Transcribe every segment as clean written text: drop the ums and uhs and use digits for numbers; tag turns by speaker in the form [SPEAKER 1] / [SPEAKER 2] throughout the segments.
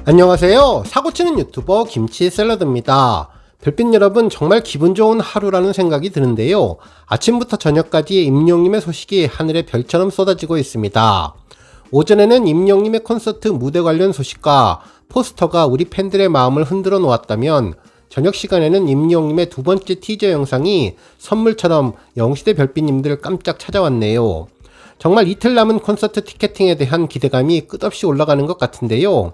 [SPEAKER 1] 안녕하세요. 사고치는 유튜버 김치샐러드입니다. 별빛 여러분, 정말 기분 좋은 하루라는 생각이 드는데요. 아침부터 저녁까지 임영님의 소식이 하늘에 별처럼 쏟아지고 있습니다. 오전에는 임영님의 콘서트 무대 관련 소식과 포스터가 우리 팬들의 마음을 흔들어 놓았다면, 저녁 시간에는 임영님의 두 번째 티저 영상이 선물처럼 영시대 별빛님들을 깜짝 찾아왔네요. 정말 이틀 남은 콘서트 티켓팅에 대한 기대감이 끝없이 올라가는 것 같은데요.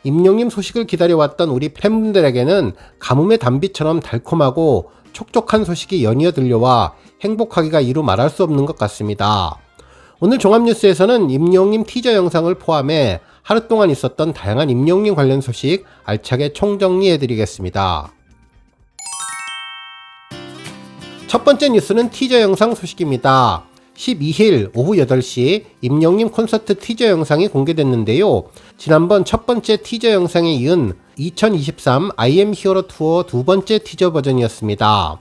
[SPEAKER 1] 임영님 소식을 기다려왔던 우리 팬분들에게는 가뭄의 단비처럼 달콤하고 촉촉한 소식이 연이어 들려와 행복하기가 이루 말할 수 없는 것 같습니다. 오늘 종합뉴스에서는 임영님 티저 영상을 포함해 하루 동안 있었던 다양한 임영님 관련 소식 알차게 총정리해드리겠습니다. 첫 번째 뉴스는 티저 영상 소식입니다. 12일 오후 8시 임영님 콘서트 티저 영상이 공개됐는데요. 지난번 첫 번째 티저 영상에 이은 2023 I am 히어로 투어 두 번째 티저 버전이었습니다.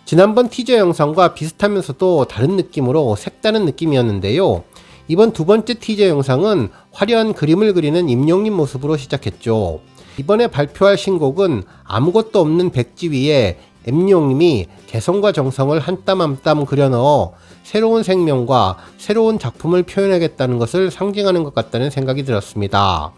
[SPEAKER 1] 지난번 티저 영상과 비슷하면서도 다른 느낌으로 색다른 느낌이었는데요. 이번 두 번째 티저 영상은 화려한 그림을 그리는 임영님 모습으로 시작했죠. 이번에 발표할 신곡은 아무것도 없는 백지 위에 임영님이 개성과 정성을 한 땀 한 땀 그려넣어 새로운 생명과 새로운 작품을 표현하겠다는 것을 상징하는 것 같다는 생각이 들었습니다.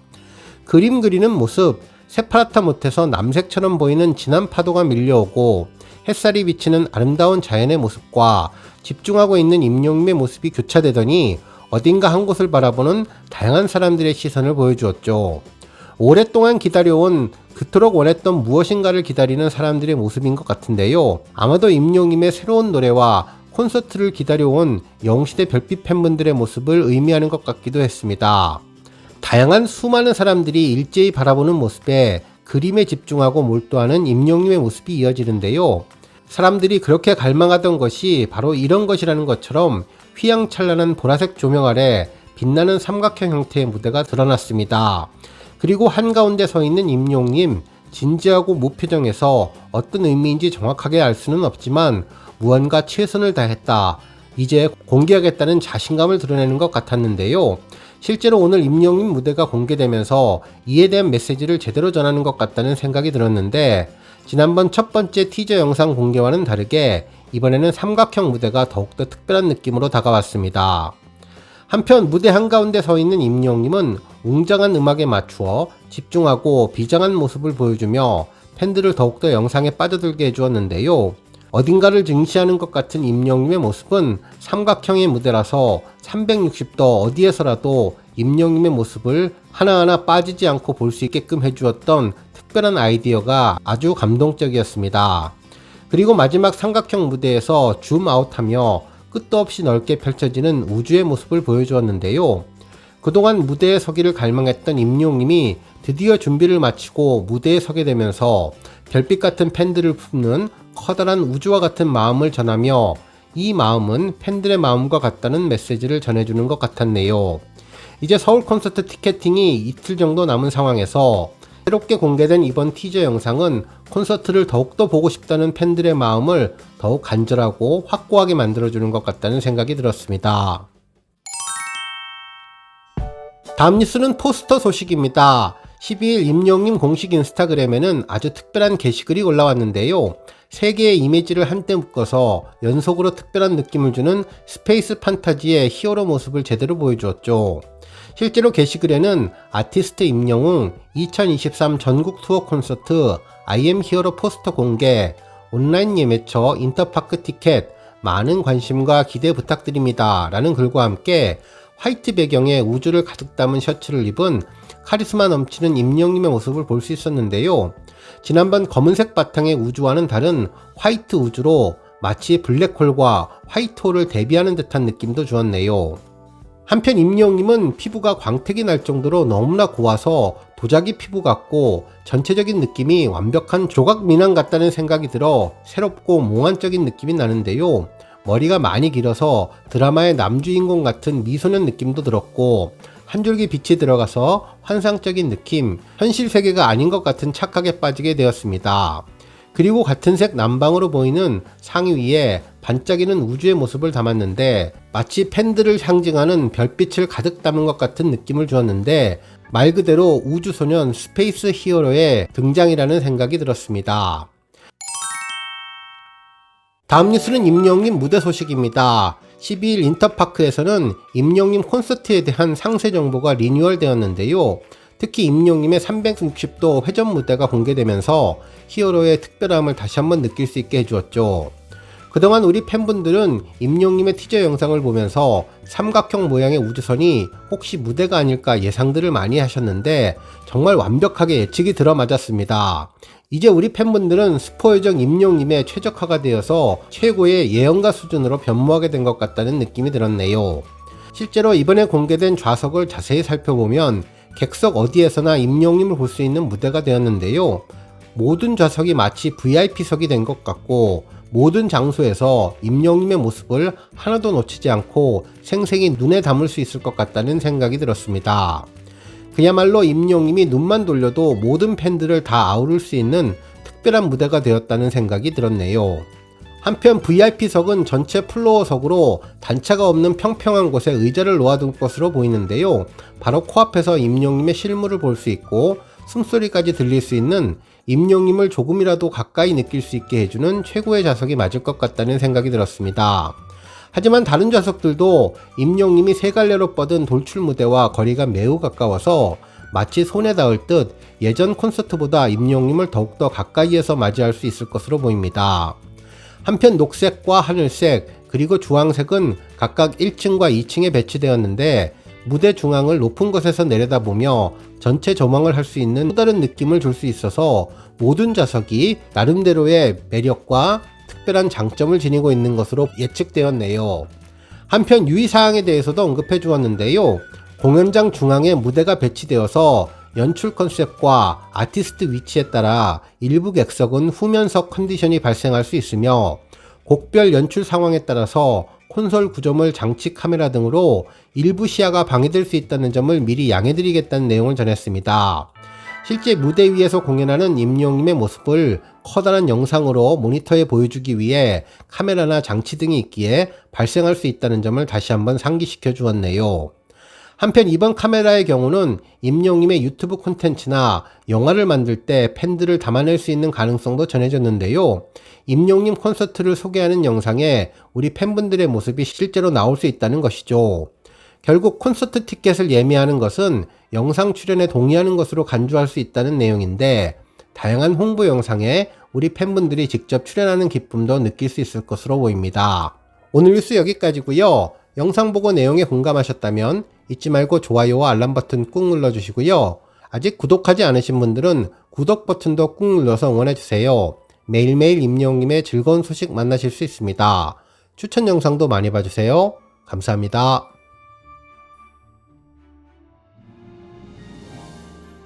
[SPEAKER 1] 그림 그리는 모습, 새파랗다 못해서 남색처럼 보이는 진한 파도가 밀려오고 햇살이 비치는 아름다운 자연의 모습과 집중하고 있는 임영님의 모습이 교차되더니 어딘가 한 곳을 바라보는 다양한 사람들의 시선을 보여주었죠. 오랫동안 기다려온 그토록 원했던 무엇인가를 기다리는 사람들의 모습인 것 같은데요. 아마도 임영님의 새로운 노래와 콘서트를 기다려온 영시대 별빛 팬분들의 모습을 의미하는 것 같기도 했습니다. 다양한 수많은 사람들이 일제히 바라보는 모습에 그림에 집중하고 몰두하는 임영님의 모습이 이어지는데요. 사람들이 그렇게 갈망하던 것이 바로 이런 것이라는 것처럼 휘황찬란한 보라색 조명 아래 빛나는 삼각형 형태의 무대가 드러났습니다. 그리고 한가운데 서 있는 임영님, 진지하고 무표정해서 어떤 의미인지 정확하게 알 수는 없지만 무언가 최선을 다했다, 이제 공개하겠다는 자신감을 드러내는 것 같았는데요. 실제로 오늘 임영님 무대가 공개되면서 이에 대한 메시지를 제대로 전하는 것 같다는 생각이 들었는데, 지난번 첫 번째 티저 영상 공개와는 다르게 이번에는 삼각형 무대가 더욱더 특별한 느낌으로 다가왔습니다. 한편 무대 한가운데 서 있는 임영님은 웅장한 음악에 맞추어 집중하고 비장한 모습을 보여주며 팬들을 더욱더 영상에 빠져들게 해주었는데요. 어딘가를 증시하는 것 같은 임영님의 모습은 삼각형의 무대라서 360도 어디에서라도 임영님의 모습을 하나하나 빠지지 않고 볼 수 있게끔 해주었던 특별한 아이디어가 아주 감동적이었습니다. 그리고 마지막 삼각형 무대에서 줌아웃하며 끝도 없이 넓게 펼쳐지는 우주의 모습을 보여주었는데요. 그동안 무대에 서기를 갈망했던 임영님이 드디어 준비를 마치고 무대에 서게 되면서 별빛 같은 팬들을 품는 커다란 우주와 같은 마음을 전하며 이 마음은 팬들의 마음과 같다는 메시지를 전해주는 것 같았네요. 이제 서울 콘서트 티켓팅이 이틀 정도 남은 상황에서 새롭게 공개된 이번 티저 영상은 콘서트를 더욱더 보고 싶다는 팬들의 마음을 더욱 간절하고 확고하게 만들어주는 것 같다는 생각이 들었습니다. 다음 뉴스는 포스터 소식입니다. 12일 임영님 공식 인스타그램에는 아주 특별한 게시글이 올라왔는데요. 세 개의 이미지를 한때 묶어서 연속으로 특별한 느낌을 주는 스페이스 판타지의 히어로 모습을 제대로 보여주었죠. 실제로 게시글에는 아티스트 임영웅 2023 전국 투어 콘서트 I am 히어로 포스터 공개, 온라인 예매처 인터파크 티켓, 많은 관심과 기대 부탁드립니다 라는 글과 함께 화이트 배경에 우주를 가득 담은 셔츠를 입은 카리스마 넘치는 임영님의 모습을 볼 수 있었는데요. 지난번 검은색 바탕의 우주와는 다른 화이트 우주로 마치 블랙홀과 화이트홀을 대비하는 듯한 느낌도 주었네요. 한편 임영님은 피부가 광택이 날 정도로 너무나 고와서 도자기 피부 같고 전체적인 느낌이 완벽한 조각 미남 같다는 생각이 들어 새롭고 몽환적인 느낌이 나는데요. 머리가 많이 길어서 드라마의 남주인공 같은 미소년 느낌도 들었고 한 줄기 빛이 들어가서 환상적인 느낌, 현실 세계가 아닌 것 같은 착각에 빠지게 되었습니다. 그리고 같은 색 남방으로 보이는 상의 위에 반짝이는 우주의 모습을 담았는데 마치 팬들을 상징하는 별빛을 가득 담은 것 같은 느낌을 주었는데 말 그대로 우주소년 스페이스 히어로의 등장이라는 생각이 들었습니다. 다음 뉴스는 임영웅 무대 소식입니다. 12일 인터파크에서는 임영웅 콘서트에 대한 상세 정보가 리뉴얼 되었는데요. 특히 임영웅의 360도 회전 무대가 공개되면서 히어로의 특별함을 다시 한번 느낄 수 있게 해주었죠. 그동안 우리 팬분들은 임영웅의 티저 영상을 보면서 삼각형 모양의 우주선이 혹시 무대가 아닐까 예상들을 많이 하셨는데 정말 완벽하게 예측이 들어맞았습니다. 이제 우리 팬분들은 스포요정 임영웅의 최적화가 되어서 최고의 예언가 수준으로 변모하게 된 것 같다는 느낌이 들었네요. 실제로 이번에 공개된 좌석을 자세히 살펴보면 객석 어디에서나 임영웅을 볼 수 있는 무대가 되었는데요. 모든 좌석이 마치 VIP석이 된 것 같고 모든 장소에서 임영웅의 모습을 하나도 놓치지 않고 생생히 눈에 담을 수 있을 것 같다는 생각이 들었습니다. 그야말로 임영웅이 눈만 돌려도 모든 팬들을 다 아우를 수 있는 특별한 무대가 되었다는 생각이 들었네요. 한편 VIP석은 전체 플로어석으로 단차가 없는 평평한 곳에 의자를 놓아둔 것으로 보이는데요. 바로 코앞에서 임영웅의 실물을 볼 수 있고 숨소리까지 들릴 수 있는 임영웅을 조금이라도 가까이 느낄 수 있게 해주는 최고의 좌석이 맞을 것 같다는 생각이 들었습니다. 하지만 다른 좌석들도 임영웅이 세 갈래로 뻗은 돌출 무대와 거리가 매우 가까워서 마치 손에 닿을 듯 예전 콘서트보다 임영웅을 더욱더 가까이에서 맞이할 수 있을 것으로 보입니다. 한편 녹색과 하늘색 그리고 주황색은 각각 1층과 2층에 배치되었는데 무대 중앙을 높은 곳에서 내려다보며 전체 조망을 할 수 있는 또 다른 느낌을 줄 수 있어서 모든 좌석이 나름대로의 매력과 특별한 장점을 지니고 있는 것으로 예측되었네요. 한편 유의사항에 대해서도 언급해 주었는데요. 공연장 중앙에 무대가 배치되어서 연출 컨셉과 아티스트 위치에 따라 일부 객석은 후면석 컨디션이 발생할 수 있으며 곡별 연출 상황에 따라서 콘솔 구조물 장치 카메라 등으로 일부 시야가 방해될 수 있다는 점을 미리 양해드리겠다는 내용을 전했습니다. 실제 무대 위에서 공연하는 임영웅의 모습을 커다란 영상으로 모니터에 보여주기 위해 카메라나 장치 등이 있기에 발생할 수 있다는 점을 다시 한번 상기시켜 주었네요. 한편 이번 카메라의 경우는 임영웅의 유튜브 콘텐츠나 영화를 만들 때 팬들을 담아낼 수 있는 가능성도 전해졌는데요. 임영웅 콘서트를 소개하는 영상에 우리 팬분들의 모습이 실제로 나올 수 있다는 것이죠. 결국 콘서트 티켓을 예매하는 것은 영상 출연에 동의하는 것으로 간주할 수 있다는 내용인데 다양한 홍보 영상에 우리 팬분들이 직접 출연하는 기쁨도 느낄 수 있을 것으로 보입니다. 오늘 뉴스 여기까지고요. 영상 보고 내용에 공감하셨다면 잊지 말고 좋아요와 알람 버튼 꾹 눌러주시고요. 아직 구독하지 않으신 분들은 구독 버튼도 꾹 눌러서 응원해주세요. 매일매일 임영웅님의 즐거운 소식 만나실 수 있습니다. 추천 영상도 많이 봐주세요. 감사합니다.